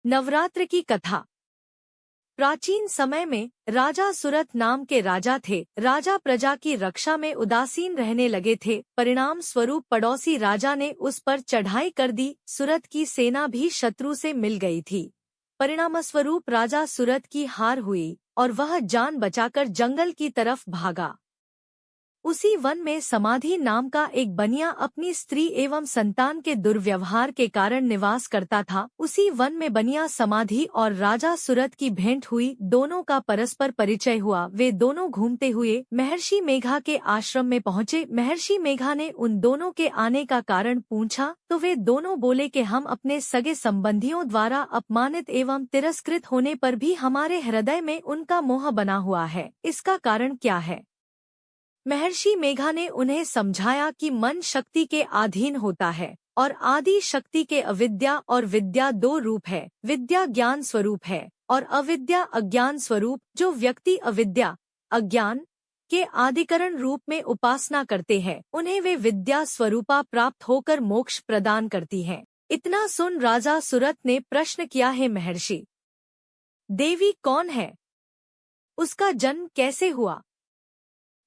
नवरात्र की कथा। प्राचीन समय में राजा सुरथ नाम के राजा थे। राजा प्रजा की रक्षा में उदासीन रहने लगे थे। परिणाम स्वरूप पड़ोसी राजा ने उस पर चढ़ाई कर दी। सुरथ की सेना भी शत्रु से मिल गई थी। परिणामस्वरूप राजा सुरथ की हार हुई और वह जान बचाकर जंगल की तरफ भागा। उसी वन में समाधि नाम का एक बनिया अपनी स्त्री एवं संतान के दुर्व्यवहार के कारण निवास करता था। उसी वन में बनिया समाधि और राजा सुरथ की भेंट हुई। दोनों का परस्पर परिचय हुआ। वे दोनों घूमते हुए महर्षि मेघा के आश्रम में पहुँचे। महर्षि मेघा ने उन दोनों के आने का कारण पूछा तो वे दोनों बोले कि हम अपने सगे संबंधियों द्वारा अपमानित एवं तिरस्कृत होने पर भी हमारे हृदय में उनका मोह बना हुआ है। इसका कारण क्या है? महर्षि मेघा ने उन्हें समझाया कि मन शक्ति के अधीन होता है और आदि शक्ति के अविद्या और विद्या दो रूप है। विद्या ज्ञान स्वरूप है और अविद्या अज्ञान स्वरूप। जो व्यक्ति अविद्या अज्ञान के आदिकरण रूप में उपासना करते हैं उन्हें वे विद्या स्वरूपा प्राप्त होकर मोक्ष प्रदान करती है। इतना सुन राजा सुरथ ने प्रश्न किया है, महर्षि देवी कौन है? उसका जन्म कैसे हुआ?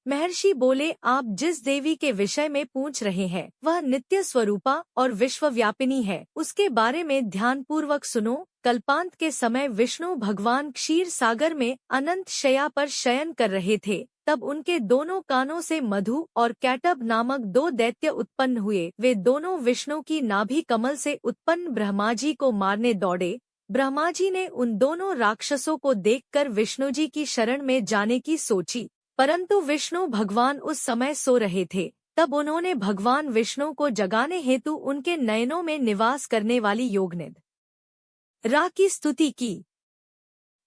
महर्षि बोले, आप जिस देवी के विषय में पूछ रहे हैं वह नित्य स्वरूपा और विश्वव्यापिनी है। उसके बारे में ध्यानपूर्वक सुनो। कल्पांत के समय विष्णु भगवान क्षीर सागर में अनंत शया पर शयन कर रहे थे। तब उनके दोनों कानों से मधु और कैटब नामक दो दैत्य उत्पन्न हुए। वे दोनों विष्णु की नाभि कमल से उत्पन्न ब्रह्मा जी को मारने दौड़े। ब्रह्मा जी ने उन दोनों राक्षसों को देखकर विष्णु जी की शरण में जाने की सोची, परंतु विष्णु भगवान उस समय सो रहे थे। तब उन्होंने भगवान विष्णु को जगाने हेतु उनके नयनों में निवास करने वाली योगनिद्रा रा की स्तुति की।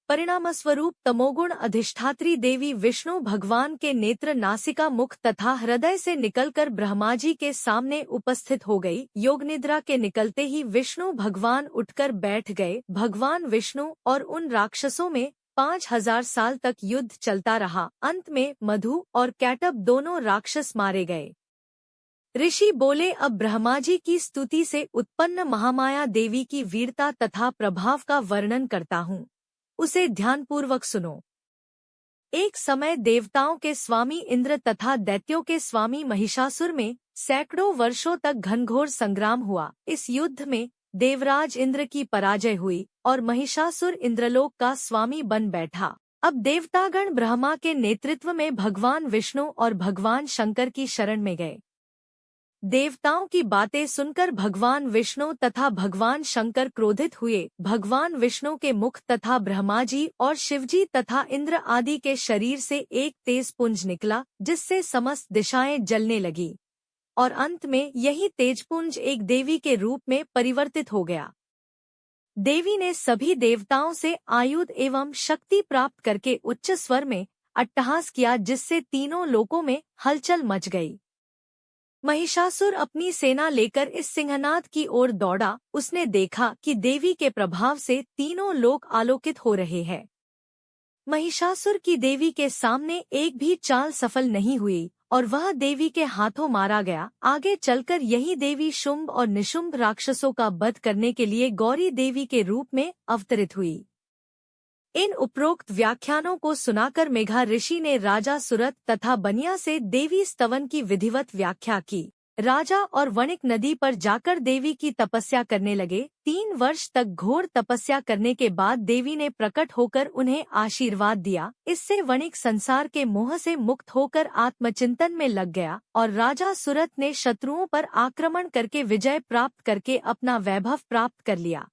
परिणामस्वरूप तमोगुण अधिष्ठात्री देवी विष्णु भगवान के नेत्र, नासिका, मुख तथा हृदय से निकलकर ब्रह्मा जी के सामने उपस्थित हो गई। योगनिद्रा के निकलते ही विष्णु भगवान उठकर बैठ गए। भगवान विष्णु और उन राक्षसों में 5000 साल तक युद्ध चलता रहा। अंत में मधु और कैटब दोनों राक्षस मारे गए। ऋषि बोले, अब ब्रह्मा जी की स्तुति से उत्पन्न महामाया देवी की वीरता तथा प्रभाव का वर्णन करता हूँ, उसे ध्यानपूर्वक सुनो। एक समय देवताओं के स्वामी इंद्र तथा दैत्यों के स्वामी महिषासुर में सैकड़ों वर्षों तक घनघोर संग्राम हुआ। इस युद्ध में देवराज इंद्र की पराजय हुई और महिषासुर इंद्रलोक का स्वामी बन बैठा। अब देवतागण ब्रह्मा के नेतृत्व में भगवान विष्णु और भगवान शंकर की शरण में गए। देवताओं की बातें सुनकर भगवान विष्णु तथा भगवान शंकर क्रोधित हुए। भगवान विष्णु के मुख तथा ब्रह्मा जी और शिवजी तथा इंद्र आदि के शरीर से एक तेज पुंज निकला, जिससे समस्त दिशाएं जलने लगी और अंत में यही तेजपुंज एक देवी के रूप में परिवर्तित हो गया। देवी ने सभी देवताओं से आयुध एवं शक्ति प्राप्त करके उच्च स्वर में अट्टहास किया, जिससे तीनों लोकों में हलचल मच गई। महिषासुर अपनी सेना लेकर इस सिंहनाद की ओर दौड़ा। उसने देखा कि देवी के प्रभाव से तीनों लोक आलोकित हो रहे हैं। महिषासुर की देवी के सामने एक भी चाल सफल नहीं हुई और वह देवी के हाथों मारा गया। आगे चलकर यही देवी शुंभ और निशुंभ राक्षसों का वध करने के लिए गौरी देवी के रूप में अवतरित हुई। इन उपरोक्त व्याख्यानों को सुनाकर मेघा ऋषि ने राजा सुरथ तथा बनिया से देवी स्तवन की विधिवत व्याख्या की। राजा और वणिक नदी पर जाकर देवी की तपस्या करने लगे। 3 वर्ष तक घोर तपस्या करने के बाद देवी ने प्रकट होकर उन्हें आशीर्वाद दिया। इससे वणिक संसार के मोह से मुक्त होकर आत्मचिंतन में लग गया और राजा सुरथ ने शत्रुओं पर आक्रमण करके विजय प्राप्त करके अपना वैभव प्राप्त कर लिया।